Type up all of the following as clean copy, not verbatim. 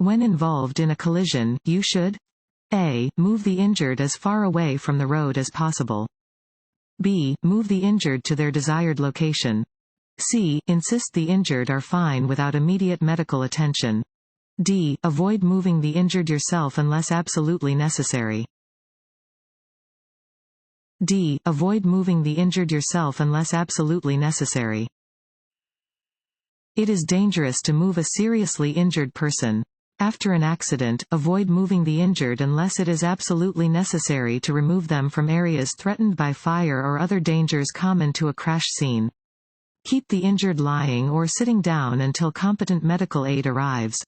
When involved in a collision, you should A. Move the injured as far away from the road as possible. B. Move the injured to their desired location. C. Insist the injured are fine without immediate medical attention. D. Avoid moving the injured yourself unless absolutely necessary. D. Avoid moving the injured yourself unless absolutely necessary. It is dangerous to move a seriously injured person. After an accident, avoid moving the injured unless it is absolutely necessary to remove them from areas threatened by fire or other dangers common to a crash scene. Keep the injured lying or sitting down until competent medical aid arrives.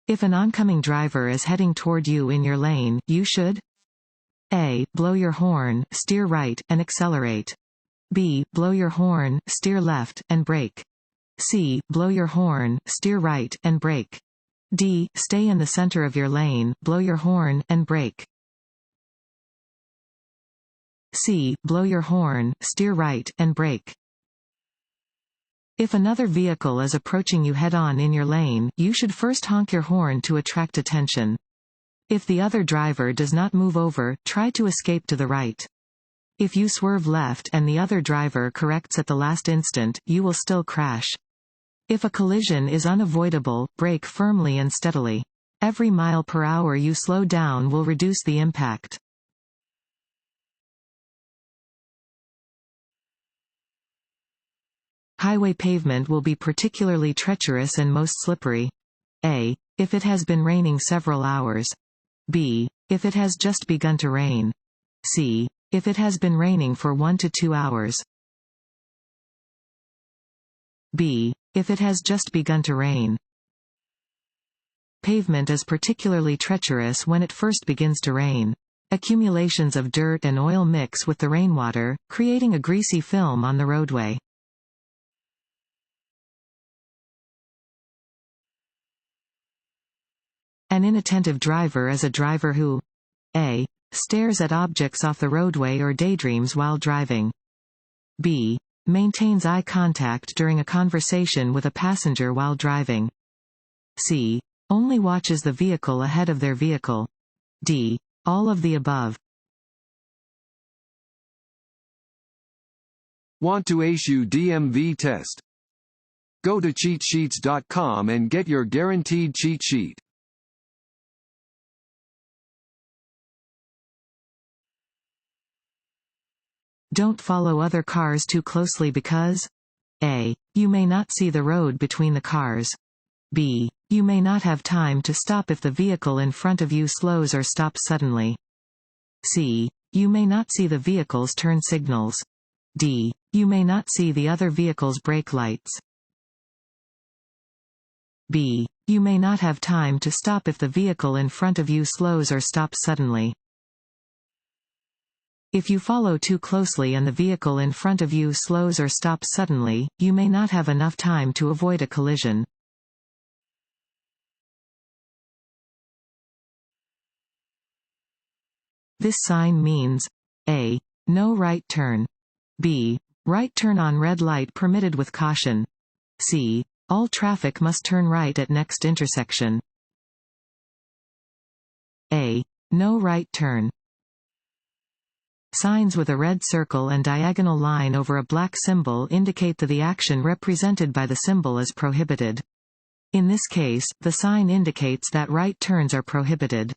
If an oncoming driver is heading toward you in your lane, you should A. Blow your horn, steer right, and accelerate. B. Blow your horn, steer left, and brake. C. Blow your horn, steer right, and brake. D. Stay in the center of your lane, blow your horn, and brake. C. Blow your horn, steer right, and brake. If another vehicle is approaching you head-on in your lane, you should first honk your horn to attract attention. If the other driver does not move over, try to escape to the right. If you swerve left and the other driver corrects at the last instant, you will still crash. If a collision is unavoidable, brake firmly and steadily. Every mile per hour you slow down will reduce the impact. Highway pavement will be particularly treacherous and most slippery. A. If it has been raining several hours. B. If it has just begun to rain. C. If it has been raining for 1 to 2 hours. B. If it has just begun to rain. Pavement is particularly treacherous when it first begins to rain. Accumulations of dirt and oil mix with the rainwater, creating a greasy film on the roadway. An inattentive driver is a driver who A. Stares at objects off the roadway or daydreams while driving. B. Maintains eye contact during a conversation with a passenger while driving. C. Only watches the vehicle ahead of their vehicle. D. All of the above. Want to ace your DMV test? Go to cheatsheets.com and get your guaranteed cheat sheet. Don't follow other cars too closely because A. You may not see the road between the cars. B. You may not have time to stop if the vehicle in front of you slows or stops suddenly. C. You may not see the vehicle's turn signals. D. You may not see the other vehicle's brake lights. B. You may not have time to stop if the vehicle in front of you slows or stops suddenly. If you follow too closely and the vehicle in front of you slows or stops suddenly, you may not have enough time to avoid a collision. This sign means A. No right turn. B. Right turn on red light permitted with caution. C. All traffic must turn right at next intersection. A. No right turn. Signs with a red circle and diagonal line over a black symbol indicate that the action represented by the symbol is prohibited. In this case, the sign indicates that right turns are prohibited.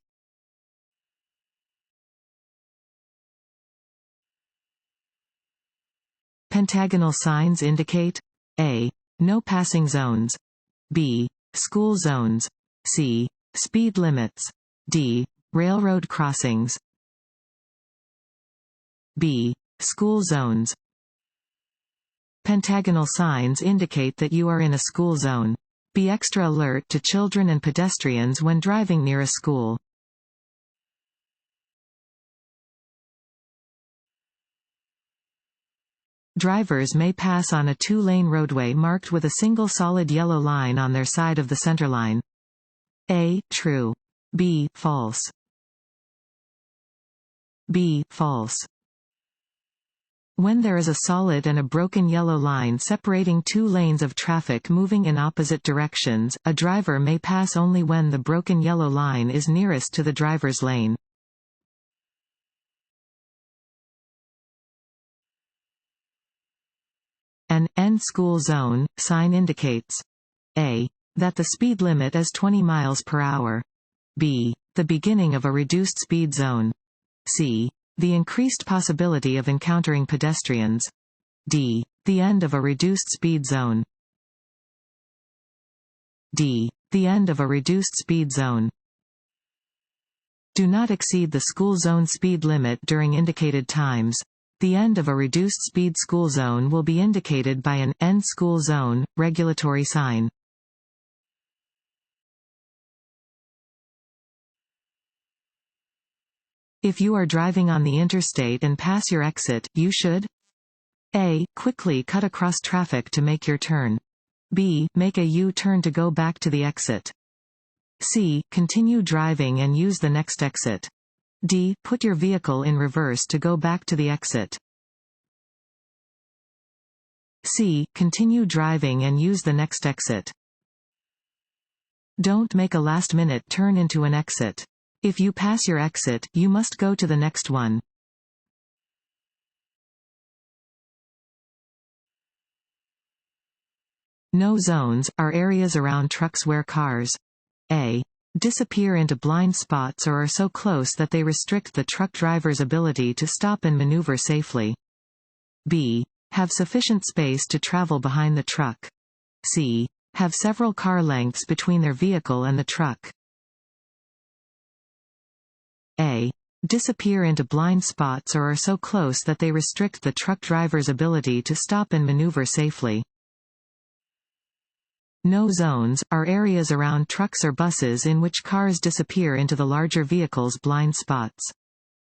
Pentagonal signs indicate A. No passing zones. B. School zones. C. Speed limits. D. Railroad crossings. B. School zones. Pentagonal signs indicate that you are in a school zone. Be extra alert to children and pedestrians when driving near a school. Drivers may pass on a two-lane roadway marked with a single solid yellow line on their side of the centerline. A. True. B. False. B. False. When there is a solid and a broken yellow line separating two lanes of traffic moving in opposite directions, a driver may pass only when the broken yellow line is nearest to the driver's lane. An end school zone sign indicates a. that the speed limit is 20 miles per hour, b. the beginning of a reduced speed zone, c. the increased possibility of encountering pedestrians, d. the end of a reduced speed zone, d. the end of a reduced speed zone. Do not exceed the school zone speed limit during indicated times. The end of a reduced speed school zone will be indicated by an end school zone regulatory sign. If you are driving on the interstate and pass your exit, you should a. quickly cut across traffic to make your turn. B. make a U-turn to go back to the exit. C. continue driving and use the next exit. D. put your vehicle in reverse to go back to the exit. C. continue driving and use the next exit. Don't make a last-minute turn into an exit. If you pass your exit, you must go to the next one. No zones are areas around trucks where cars a. disappear into blind spots or are so close that they restrict the truck driver's ability to stop and maneuver safely. B. have sufficient space to travel behind the truck. C. have several car lengths between their vehicle and the truck. A. disappear into blind spots or are so close that they restrict the truck driver's ability to stop and maneuver safely. No zones are areas around trucks or buses in which cars disappear into the larger vehicle's blind spots.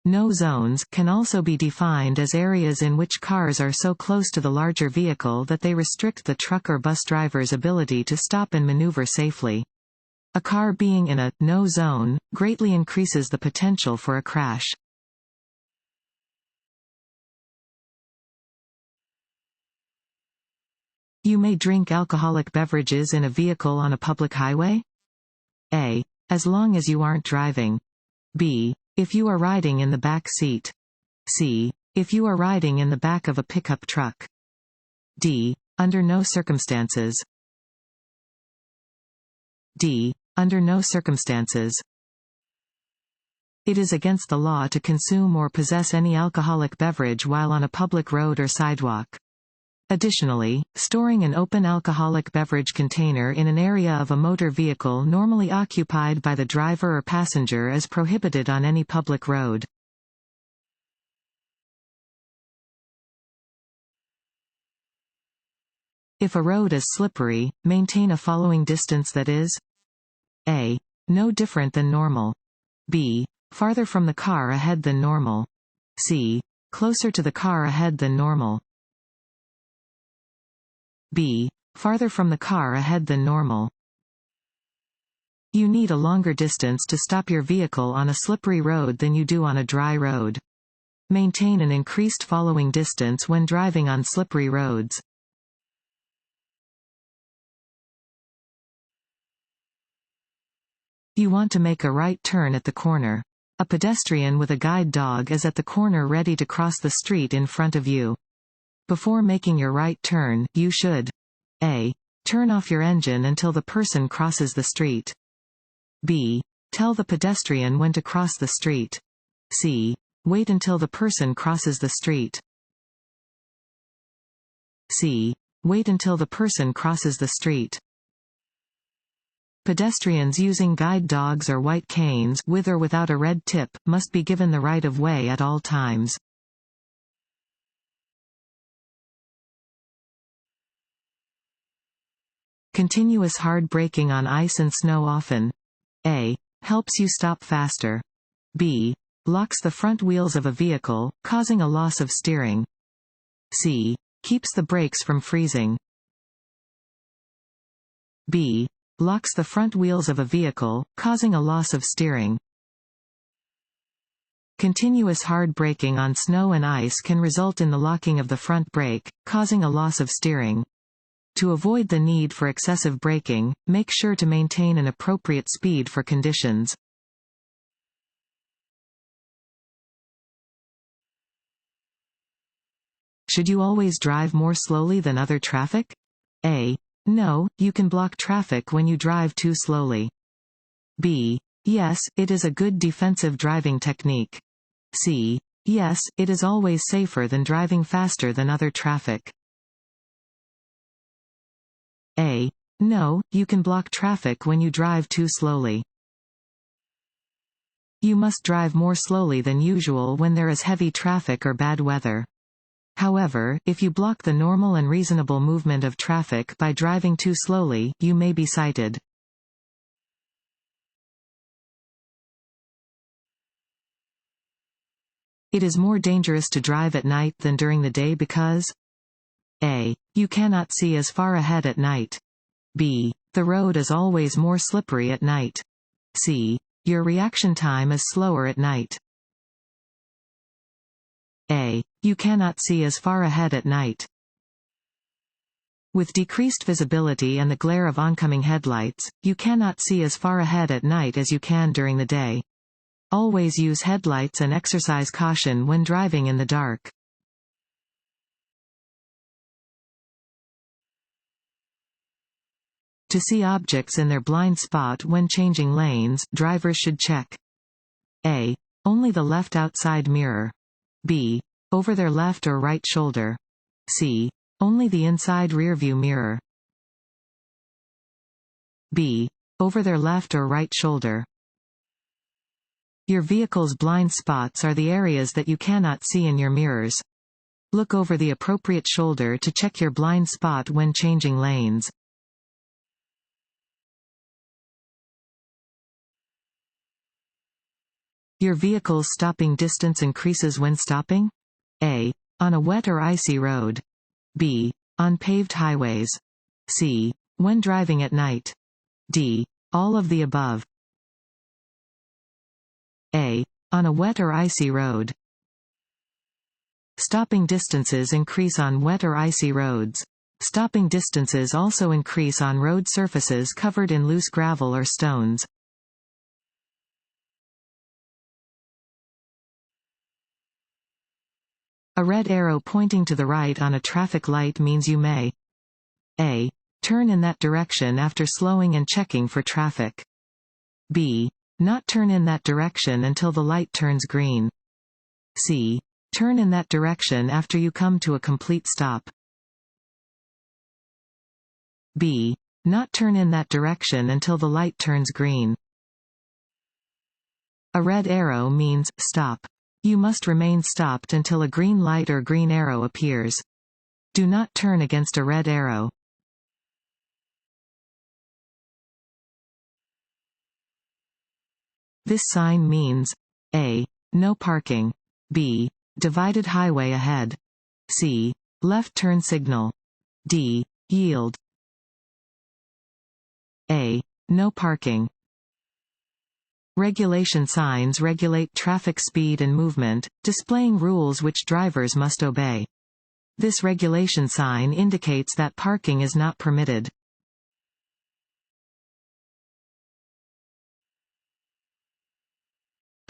No zones can also be defined as areas in which cars are so close to the larger vehicle that they restrict the truck or bus driver's ability to stop and maneuver safely. A car being in a no zone greatly increases the potential for a crash. You may drink alcoholic beverages in a vehicle on a public highway? A. as long as you aren't driving. B. if you are riding in the back seat. C. if you are riding in the back of a pickup truck. D. under no circumstances. D. under no circumstances. It is against the law to consume or possess any alcoholic beverage while on a public road or sidewalk. Additionally, storing an open alcoholic beverage container in an area of a motor vehicle normally occupied by the driver or passenger is prohibited on any public road. If a road is slippery, maintain a following distance that is a. no different than normal. B. farther from the car ahead than normal. C. closer to the car ahead than normal. B. farther from the car ahead than normal. You need a longer distance to stop your vehicle on a slippery road than you do on a dry road. Maintain an increased following distance when driving on slippery roads. You want to make a right turn at the corner. A pedestrian with a guide dog is at the corner ready to cross the street in front of you. Before making your right turn, you should a. turn off your engine until the person crosses the street. B. tell the pedestrian when to cross the street. C. wait until the person crosses the street. C. wait until the person crosses the street. Pedestrians using guide dogs or white canes, with or without a red tip, must be given the right of way at all times. Continuous hard braking on ice and snow often a. helps you stop faster. B. locks the front wheels of a vehicle, causing a loss of steering. C. keeps the brakes from freezing. B. locks the front wheels of a vehicle, causing a loss of steering. Continuous hard braking on snow and ice can result in the locking of the front brake, causing a loss of steering. To avoid the need for excessive braking, make sure to maintain an appropriate speed for conditions. Should you always drive more slowly than other traffic? A. No, you can block traffic when you drive too slowly. B. Yes, it is a good defensive driving technique. C. Yes, it is always safer than driving faster than other traffic. A. No, you can block traffic when you drive too slowly. You must drive more slowly than usual when there is heavy traffic or bad weather. However, if you block the normal and reasonable movement of traffic by driving too slowly, you may be cited. It is more dangerous to drive at night than during the day because A. You cannot see as far ahead at night. B. The road is always more slippery at night. C. Your reaction time is slower at night. A. You cannot see as far ahead at night. With decreased visibility and the glare of oncoming headlights, you cannot see as far ahead at night as you can during the day. Always use headlights and exercise caution when driving in the dark. To see objects in their blind spot when changing lanes, drivers should check A. Only the left outside mirror. B. Over their left or right shoulder. C. Only the inside rearview mirror. B. Over their left or right shoulder. Your vehicle's blind spots are the areas that you cannot see in your mirrors. Look over the appropriate shoulder to check your blind spot when changing lanes. Your vehicle's stopping distance increases when stopping? A. On a wet or icy road. B. On paved highways. C. When driving at night. D. All of the above. A. On a wet or icy road. Stopping distances increase on wet or icy roads. Stopping distances also increase on road surfaces covered in loose gravel or stones. A red arrow pointing to the right on a traffic light means you may A. Turn in that direction after slowing and checking for traffic. B. Not turn in that direction until the light turns green. C. Turn in that direction after you come to a complete stop. B. Not turn in that direction until the light turns green. A red arrow means stop. You must remain stopped until a green light or green arrow appears. Do not turn against a red arrow. This sign means A. No parking. B. Divided highway ahead. C. Left turn signal. D. Yield. A. No parking. Regulation signs regulate traffic speed and movement, displaying rules which drivers must obey. This regulation sign indicates that parking is not permitted.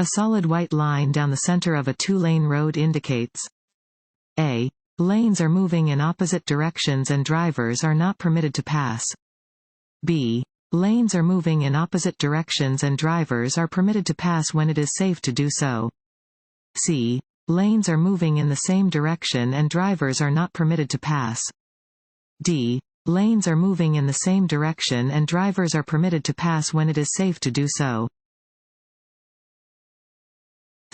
A solid white line down the center of a two-lane road indicates A. Lanes are moving in opposite directions and drivers are not permitted to pass. B. Lanes are moving in opposite directions and drivers are permitted to pass when it is safe to do so. C. Lanes are moving in the same direction and drivers are not permitted to pass. D. Lanes are moving in the same direction and drivers are permitted to pass when it is safe to do so.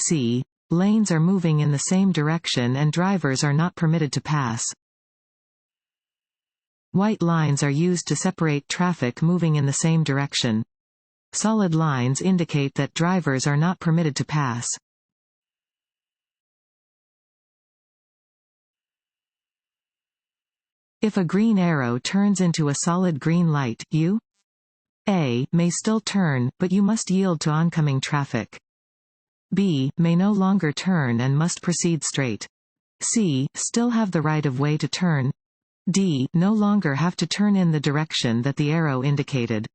C. Lanes are moving in the same direction and drivers are not permitted to pass. White lines are used to separate traffic moving in the same direction. Solid lines indicate that drivers are not permitted to pass. If a green arrow turns into a solid green light, you A. may still turn, but you must yield to oncoming traffic. B. May no longer turn and must proceed straight. C. Still have the right of way to turn. D. No longer have to turn in the direction that the arrow indicated.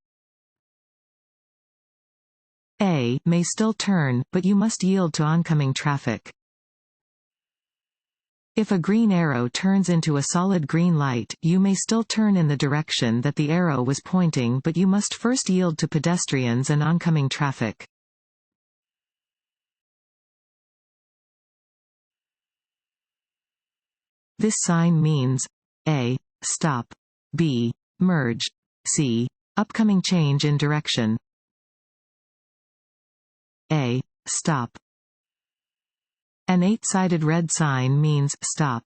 A. May still turn, but you must yield to oncoming traffic. If a green arrow turns into a solid green light, you may still turn in the direction that the arrow was pointing, but you must first yield to pedestrians and oncoming traffic. This sign means A. Stop. B. Merge. C. Upcoming change in direction. A. Stop. An 8-sided red sign means stop.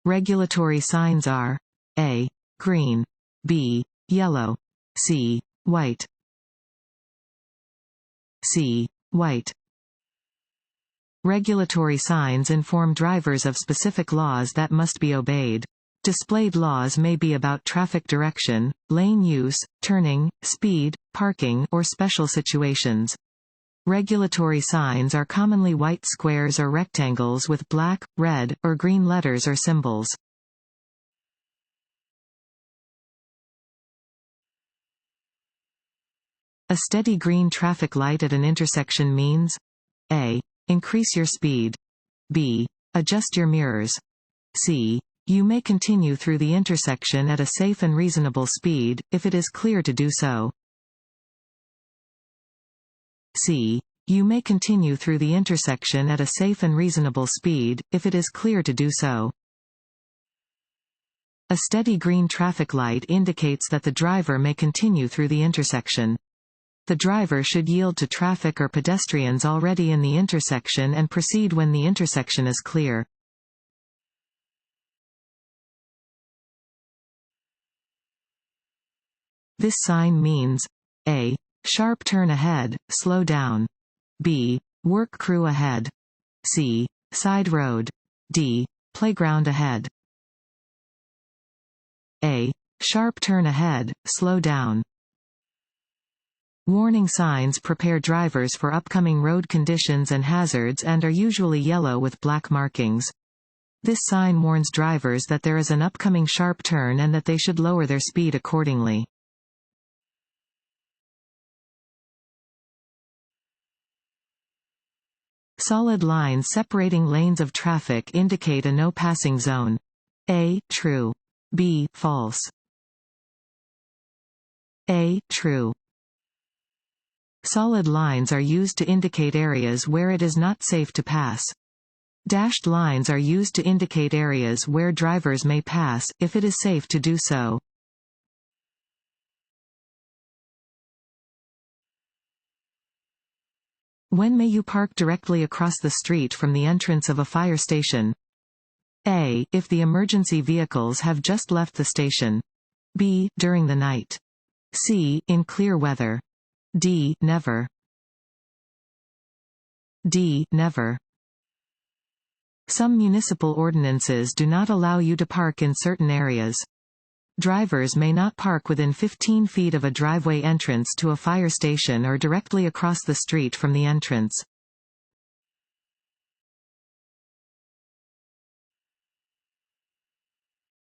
Regulatory signs are A. Green. B. Yellow. C. White. C. White. Regulatory signs inform drivers of specific laws that must be obeyed. Displayed laws may be about traffic direction, lane use, turning, speed, parking, or special situations. Regulatory signs are commonly white squares or rectangles with black, red, or green letters or symbols. A steady green traffic light at an intersection means A. Increase your speed. B. Adjust your mirrors. C. You may continue through the intersection at a safe and reasonable speed, if it is clear to do so. C. You may continue through the intersection at a safe and reasonable speed, if it is clear to do so. A steady green traffic light indicates that the driver may continue through the intersection. The driver should yield to traffic or pedestrians already in the intersection and proceed when the intersection is clear. This sign means A. Sharp turn ahead, slow down. B. Work crew ahead. C. Side road. D. Playground ahead. A. Sharp turn ahead, slow down. Warning signs prepare drivers for upcoming road conditions and hazards and are usually yellow with black markings. This sign warns drivers that there is an upcoming sharp turn and that they should lower their speed accordingly. Solid lines separating lanes of traffic indicate a no passing zone. A. True. B. False. A. True. Solid lines are used to indicate areas where it is not safe to pass. Dashed lines are used to indicate areas where drivers may pass, if it is safe to do so. When may you park directly across the street from the entrance of a fire station? A. If the emergency vehicles have just left the station. B. During the night. C. In clear weather. D. Never. D. Never. Some municipal ordinances do not allow you to park in certain areas. Drivers may not park within 15 feet of a driveway entrance to a fire station or directly across the street from the entrance.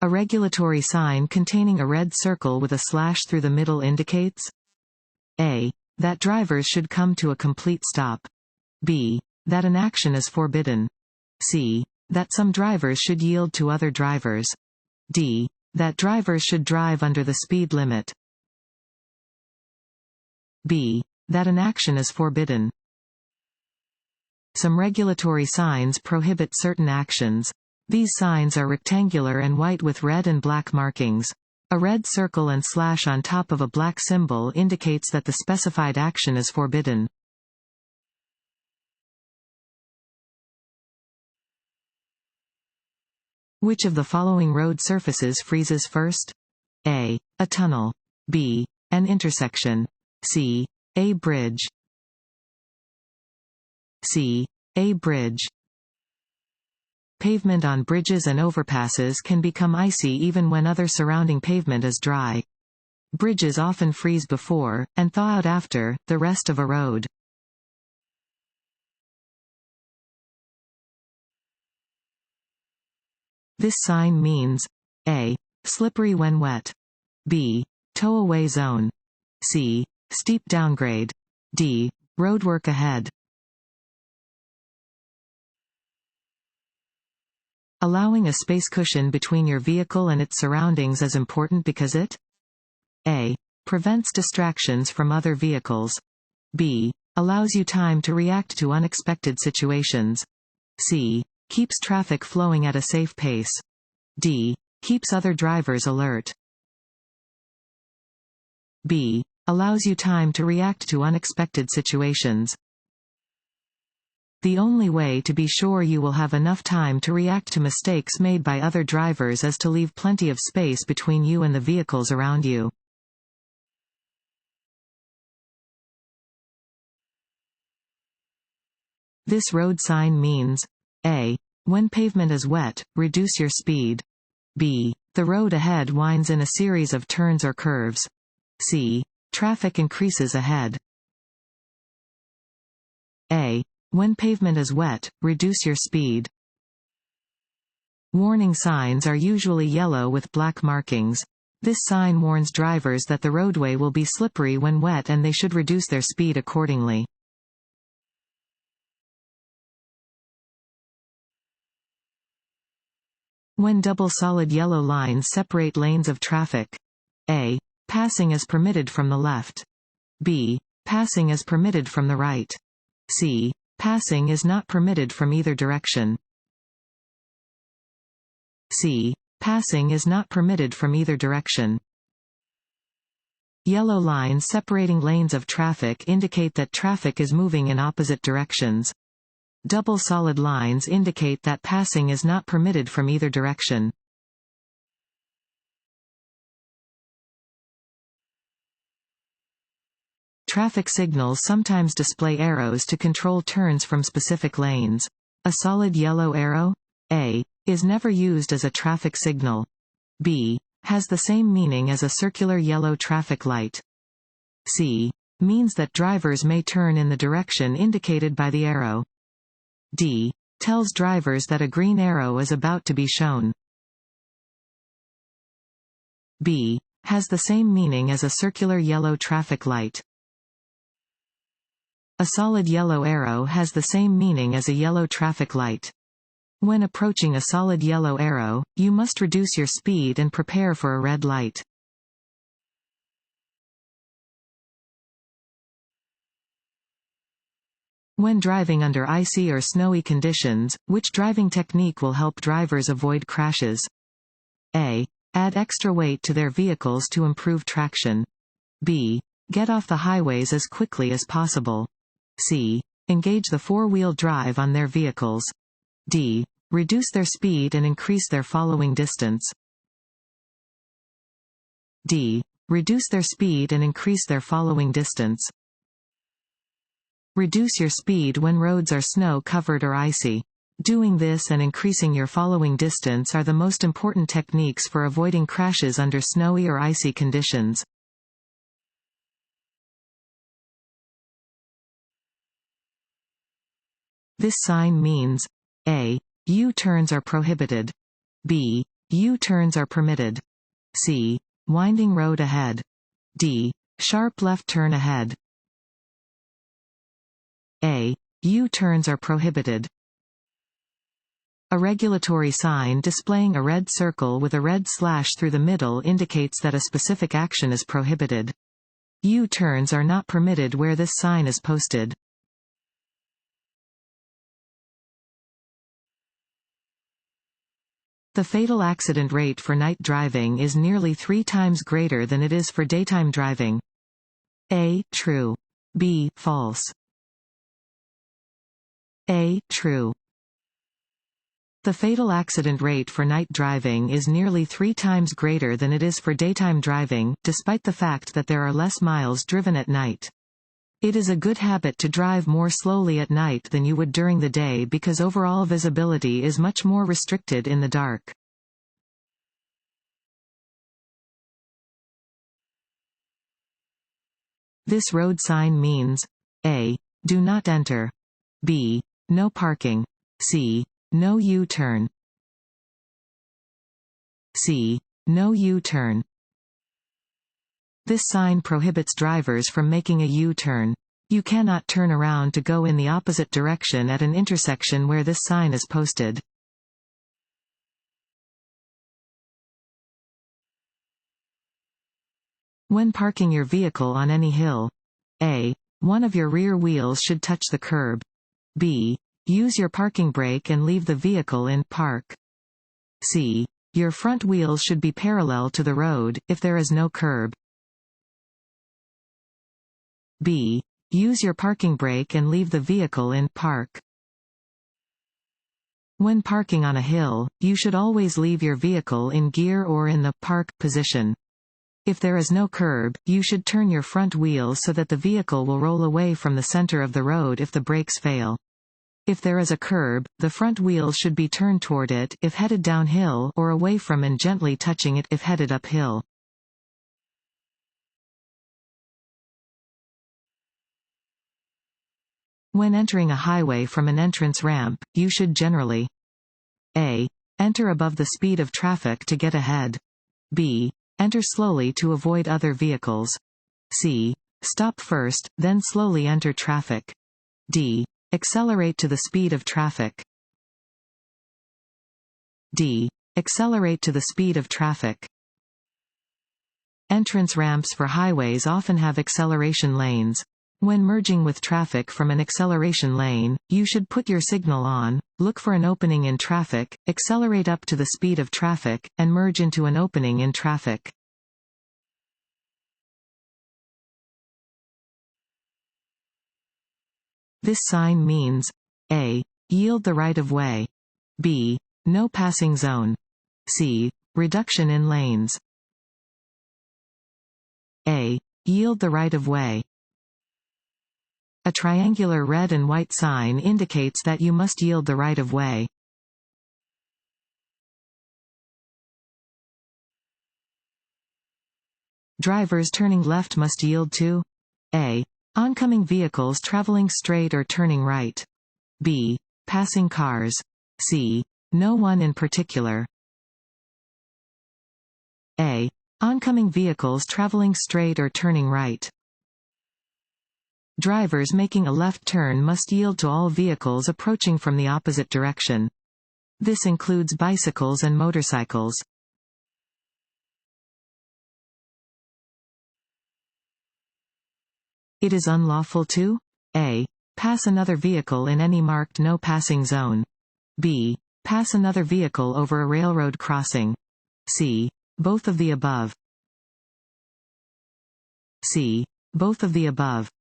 A regulatory sign containing a red circle with a slash through the middle indicates A. That drivers should come to a complete stop. B. That an action is forbidden. C. That some drivers should yield to other drivers. D. That drivers should drive under the speed limit. B. That an action is forbidden. Some regulatory signs prohibit certain actions. These signs are rectangular and white with red and black markings. A red circle and slash on top of a black symbol indicates that the specified action is forbidden. Which of the following road surfaces freezes first? A. A tunnel. B. An intersection. C. A bridge. C. A bridge. Pavement on bridges and overpasses can become icy even when other surrounding pavement is dry. Bridges often freeze before, and thaw out after, the rest of a road. This sign means A. Slippery when wet. B. Tow-away zone. C. Steep downgrade. D. Roadwork ahead. Allowing a space cushion between your vehicle and its surroundings is important because it A. Prevents distractions from other vehicles. B. Allows you time to react to unexpected situations. C. Keeps traffic flowing at a safe pace. D. Keeps other drivers alert. B. Allows you time to react to unexpected situations. The only way to be sure you will have enough time to react to mistakes made by other drivers is to leave plenty of space between you and the vehicles around you. This road sign means A. When pavement is wet, reduce your speed. B. The road ahead winds in a series of turns or curves. C. Traffic increases ahead. A. When pavement is wet, reduce your speed. Warning signs are usually yellow with black markings. This sign warns drivers that the roadway will be slippery when wet and they should reduce their speed accordingly. When double solid yellow lines separate lanes of traffic. A. Passing is permitted from the left. B. Passing is permitted from the right. C. Passing is not permitted from either direction. C. Passing is not permitted from either direction. Yellow lines separating lanes of traffic indicate that traffic is moving in opposite directions. Double solid lines indicate that passing is not permitted from either direction. Traffic signals sometimes display arrows to control turns from specific lanes. A solid yellow arrow, A, is never used as a traffic signal. B, has the same meaning as a circular yellow traffic light. C, means that drivers may turn in the direction indicated by the arrow. D, tells drivers that a green arrow is about to be shown. B, has the same meaning as a circular yellow traffic light. A solid yellow arrow has the same meaning as a yellow traffic light. When approaching a solid yellow arrow, you must reduce your speed and prepare for a red light. When driving under icy or snowy conditions, which driving technique will help drivers avoid crashes? A. Add extra weight to their vehicles to improve traction. B. Get off the highways as quickly as possible. C. Engage the four-wheel drive on their vehicles. D. Reduce their speed and increase their following distance. D. Reduce their speed and increase their following distance. Reduce your speed when roads are snow-covered or icy. Doing this and increasing your following distance are the most important techniques for avoiding crashes under snowy or icy conditions. This sign means A. U-turns are prohibited. B. U-turns are permitted. C. Winding road ahead. D. Sharp left turn ahead. A. U-turns are prohibited. A regulatory sign displaying a red circle with a red slash through the middle indicates that a specific action is prohibited. U-turns are not permitted where this sign is posted. The fatal accident rate for night driving is nearly 3 times greater than it is for daytime driving. A. True. B. False. A. True. The fatal accident rate for night driving is nearly 3 times greater than it is for daytime driving, despite the fact that there are less miles driven at night. It is a good habit to drive more slowly at night than you would during the day because overall visibility is much more restricted in the dark. This road sign means A. Do not enter. B. No parking. C. No U-turn. C. No U-turn. This sign prohibits drivers from making a U-turn. You cannot turn around to go in the opposite direction at an intersection where this sign is posted. When parking your vehicle on any hill, A. One of your rear wheels should touch the curb. B. Use your parking brake and leave the vehicle in park. C. Your front wheels should be parallel to the road, if there is no curb. B. Use your parking brake and leave the vehicle in park. When parking on a hill, you should always leave your vehicle in gear or in the park position. If there is no curb, you should turn your front wheels so that the vehicle will roll away from the center of the road if the brakes fail. If there is a curb, the front wheels should be turned toward it if headed downhill or away from and gently touching it if headed uphill. When entering a highway from an entrance ramp, you should generally A. Enter above the speed of traffic to get ahead. B. Enter slowly to avoid other vehicles. C. Stop first, then slowly enter traffic. D. Accelerate to the speed of traffic. D. Accelerate to the speed of traffic. Entrance ramps for highways often have acceleration lanes. When merging with traffic from an acceleration lane, you should put your signal on, look for an opening in traffic, accelerate up to the speed of traffic, and merge into an opening in traffic. This sign means A. Yield the right of way. B. No passing zone. C. Reduction in lanes. A. Yield the right of way. A triangular red and white sign indicates that you must yield the right of way. Drivers turning left must yield to A. Oncoming vehicles traveling straight or turning right. B. Passing cars. C. No one in particular. A. Oncoming vehicles traveling straight or turning right. Drivers making a left turn must yield to all vehicles approaching from the opposite direction. This includes bicycles and motorcycles. It is unlawful to A. Pass another vehicle in any marked no passing zone. B. Pass another vehicle over a railroad crossing. C. Both of the above. C. Both of the above.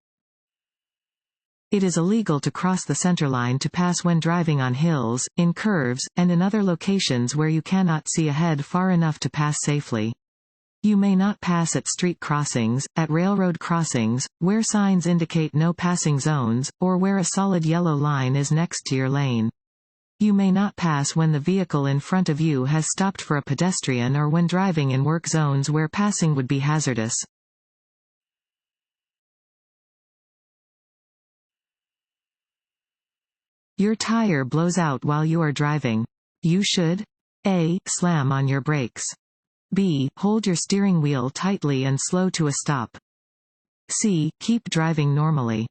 It is illegal to cross the centerline to pass when driving on hills, in curves, and in other locations where you cannot see ahead far enough to pass safely. You may not pass at street crossings, at railroad crossings, where signs indicate no passing zones, or where a solid yellow line is next to your lane. You may not pass when the vehicle in front of you has stopped for a pedestrian or when driving in work zones where passing would be hazardous. Your tire blows out while you are driving. You should A. Slam on your brakes. B. Hold your steering wheel tightly and slow to a stop. C. Keep driving normally.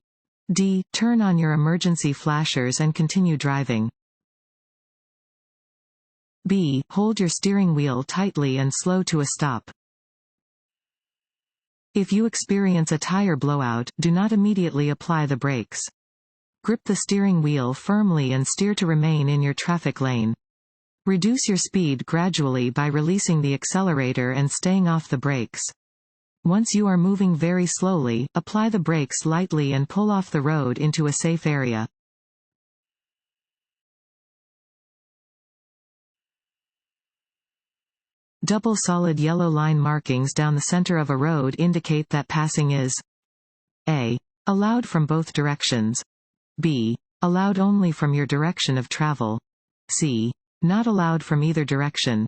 D. Turn on your emergency flashers and continue driving. B. Hold your steering wheel tightly and slow to a stop. If you experience a tire blowout, do not immediately apply the brakes. Grip the steering wheel firmly and steer to remain in your traffic lane. Reduce your speed gradually by releasing the accelerator and staying off the brakes. Once you are moving very slowly, apply the brakes lightly and pull off the road into a safe area. Double solid yellow line markings down the center of a road indicate that passing is A. Allowed from both directions. B. Allowed only from your direction of travel. C. Not allowed from either direction.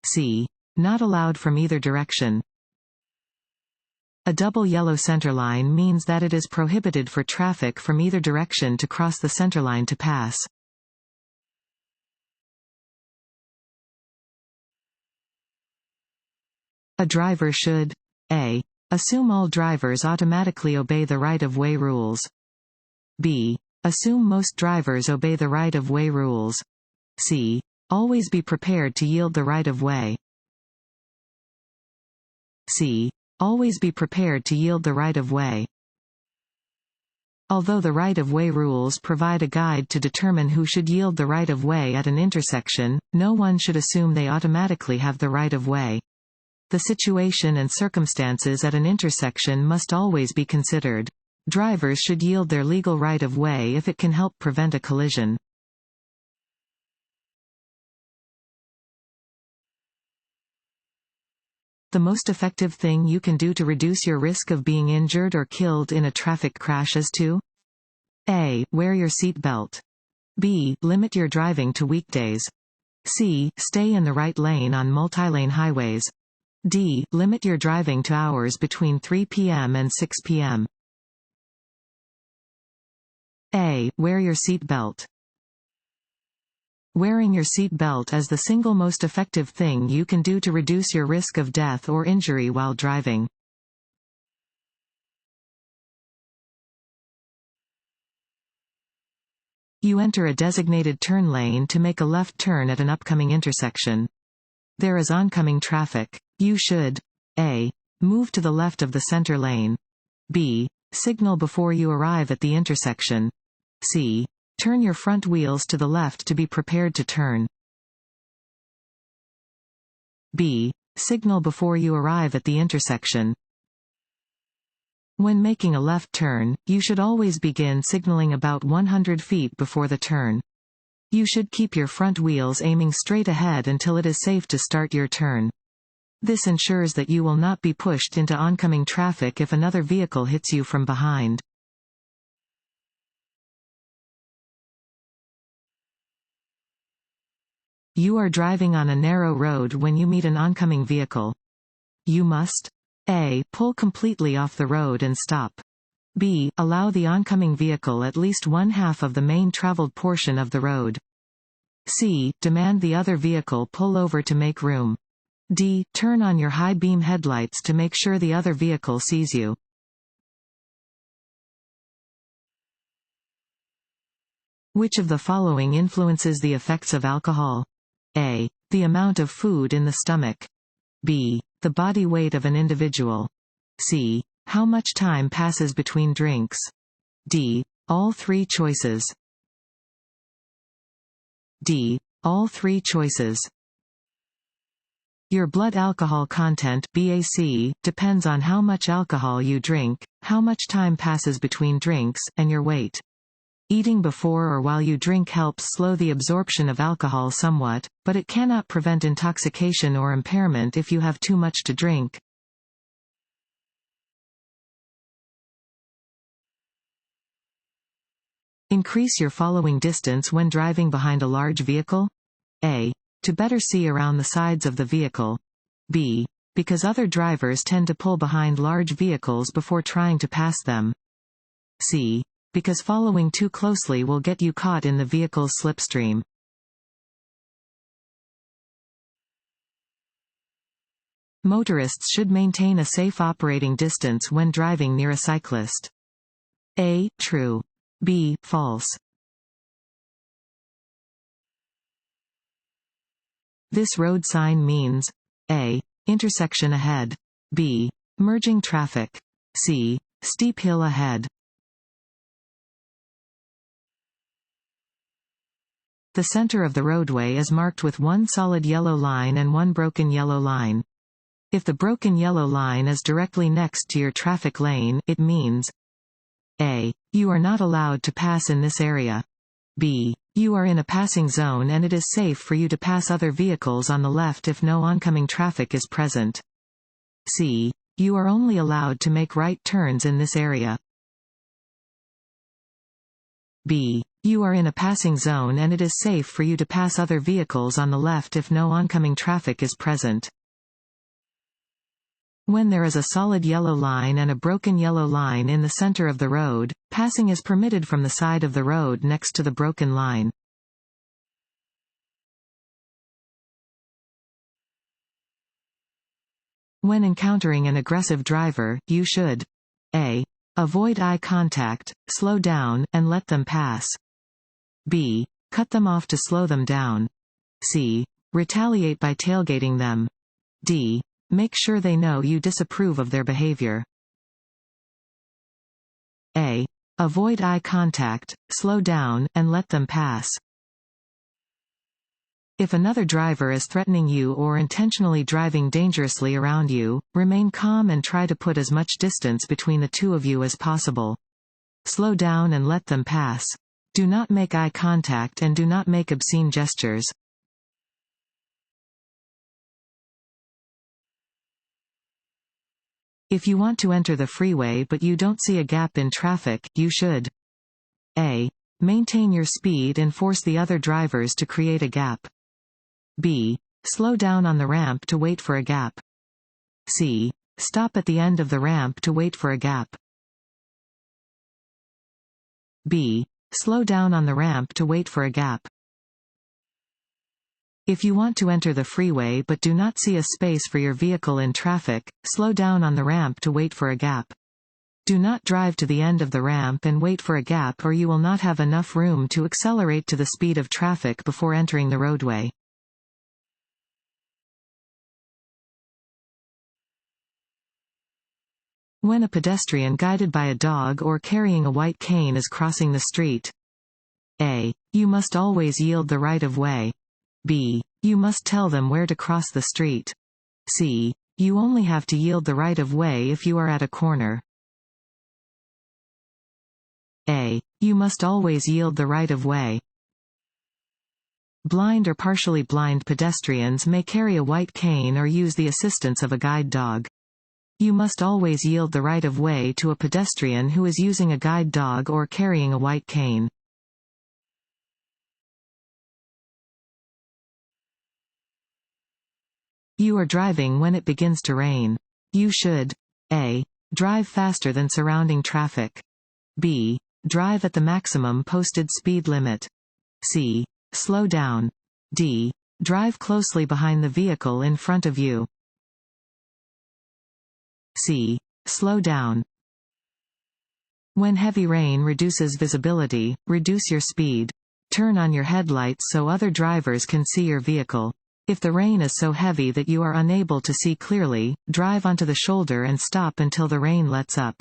C. Not allowed from either direction. A double yellow centerline means that it is prohibited for traffic from either direction to cross the centerline to pass. A driver should a. Assume all drivers automatically obey the right-of-way rules. b. Assume most drivers obey the right-of-way rules. c. Always be prepared to yield the right-of-way. c. Always be prepared to yield the right-of-way. Although the right-of-way rules provide a guide to determine who should yield the right-of-way at an intersection, no one should assume they automatically have the right-of-way. The situation and circumstances at an intersection must always be considered. Drivers should yield their legal right-of-way if it can help prevent a collision. The most effective thing you can do to reduce your risk of being injured or killed in a traffic crash is to a. Wear your seat belt. b. Limit your driving to weekdays. c. Stay in the right lane on multi-lane highways. d. Limit your driving to hours between 3 p.m. and 6 p.m. a. Wear your seat belt. Wearing your seat belt is the single most effective thing you can do to reduce your risk of death or injury while driving. You enter a designated turn lane to make a left turn at an upcoming intersection. There is oncoming traffic. You should a. Move to the left of the center lane. b. Signal before you arrive at the intersection. c. Turn your front wheels to the left to be prepared to turn. b. Signal before you arrive at the intersection. When making a left turn, you should always begin signaling about 100 feet before the turn. You should keep your front wheels aiming straight ahead until it is safe to start your turn. This ensures that you will not be pushed into oncoming traffic if another vehicle hits you from behind. You are driving on a narrow road when you meet an oncoming vehicle. You must a. Pull completely off the road and stop. b. Allow the oncoming vehicle at least one-half of the main traveled portion of the road. c. Demand the other vehicle pull over to make room. d. Turn on your high beam headlights to make sure the other vehicle sees you. Which of the following influences the effects of alcohol? a. The amount of food in the stomach. b. The body weight of an individual. c. How much time passes between drinks. d. All three choices. d. All three choices. Your blood alcohol content (BAC) depends on how much alcohol you drink, how much time passes between drinks, and your weight. Eating before or while you drink helps slow the absorption of alcohol somewhat, but it cannot prevent intoxication or impairment if you have too much to drink. Increase your following distance when driving behind a large vehicle. a. To better see around the sides of the vehicle. b. Because other drivers tend to pull behind large vehicles before trying to pass them. c. Because following too closely will get you caught in the vehicle's slipstream. Motorists should maintain a safe operating distance when driving near a cyclist. a. True. b. False. This road sign means a. Intersection ahead. b. Merging traffic. c. Steep hill ahead. The center of the roadway is marked with one solid yellow line and one broken yellow line. If the broken yellow line is directly next to your traffic lane, it means a. You are not allowed to pass in this area. b. You are in a passing zone and it is safe for you to pass other vehicles on the left if no oncoming traffic is present. c. You are only allowed to make right turns in this area. b. You are in a passing zone and it is safe for you to pass other vehicles on the left if no oncoming traffic is present. When there is a solid yellow line and a broken yellow line in the center of the road, passing is permitted from the side of the road next to the broken line. When encountering an aggressive driver, you should a. Avoid eye contact, slow down, and let them pass. b. Cut them off to slow them down. c. Retaliate by tailgating them. d. Make sure they know you disapprove of their behavior. a. Avoid eye contact, slow down, and let them pass. If another driver is threatening you or intentionally driving dangerously around you, remain calm and try to put as much distance between the two of you as possible. Slow down and let them pass. Do not make eye contact and do not make obscene gestures. If you want to enter the freeway but you don't see a gap in traffic, you should a. Maintain your speed and force the other drivers to create a gap. b. Slow down on the ramp to wait for a gap. c. Stop at the end of the ramp to wait for a gap. b. Slow down on the ramp to wait for a gap. If you want to enter the freeway but do not see a space for your vehicle in traffic, slow down on the ramp to wait for a gap. Do not drive to the end of the ramp and wait for a gap, or you will not have enough room to accelerate to the speed of traffic before entering the roadway. When a pedestrian guided by a dog or carrying a white cane is crossing the street, a. You must always yield the right of way. b. You must tell them where to cross the street. c. You only have to yield the right of way if you are at a corner. a. You must always yield the right of way. Blind or partially blind pedestrians may carry a white cane or use the assistance of a guide dog. You must always yield the right of way to a pedestrian who is using a guide dog or carrying a white cane. You are driving when it begins to rain. You should a. Drive faster than surrounding traffic. b. Drive at the maximum posted speed limit. c. Slow down. d. Drive closely behind the vehicle in front of you. c. Slow down. When heavy rain reduces visibility, reduce your speed. Turn on your headlights so other drivers can see your vehicle. If the rain is so heavy that you are unable to see clearly, drive onto the shoulder and stop until the rain lets up.